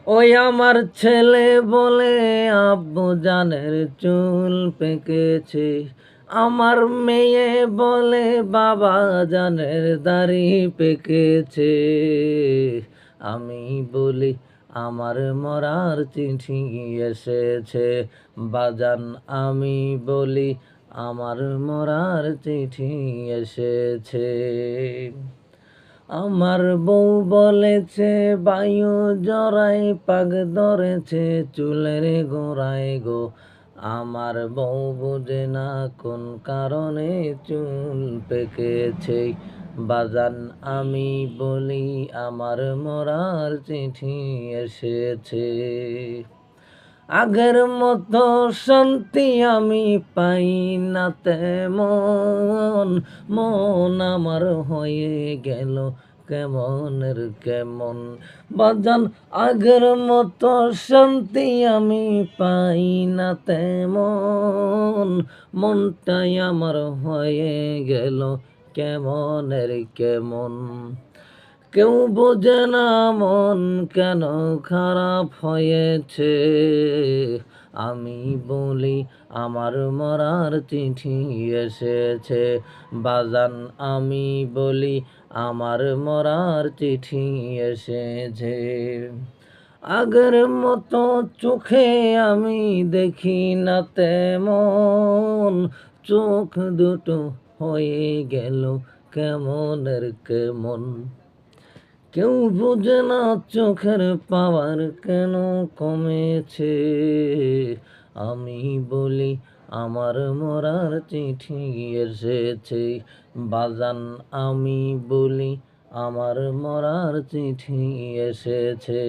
ওই আমার ছেলে বলে আব্বু জানের চুল পেকেছে, আমার মেয়ে বলে বাবা জানের দাড়ি পেকেছে। আমি বলি আমার মরার চিঠি এসেছে বাজান, আমি বলি আমার মরার চিঠি এসেছে। আমার বউ বলেছে বায়ু জরাই পাগ ধরেছে চুলের গোড়ায় গো, আমার বউ বুঝে না কোন কারণে চুল পেকেছে বাজান, আমি বলি আমার মরার চিঠি এসেছে। আগের মতো শান্তি আমি পাই না তেমন, মন আমার হয়ে গেল কেমনের কেমন বাজান। আগের মতো শান্তি আমি পাই না তেমন, মনটাই আমার হয়ে গেল কেমনের কেমন। কেউ বোঝে না মন কেন খারাপ হয়েছে, আমি বলি আমার মরার চিঠি এসেছে বাজান, আমি বলি আমার মরার চিঠি এসেছে। আগের মতো চোখে আমি দেখি না তেমন, চোখ দুটো হয়ে গেল কেমনের কেমন। কেউ বোঝে না চোখের পাওয়ার কেন কমেছে, আমি বলি আমার মরার চিঠি এসেছে বাজান, আমি বলি আমার মরার চিঠি এসেছে।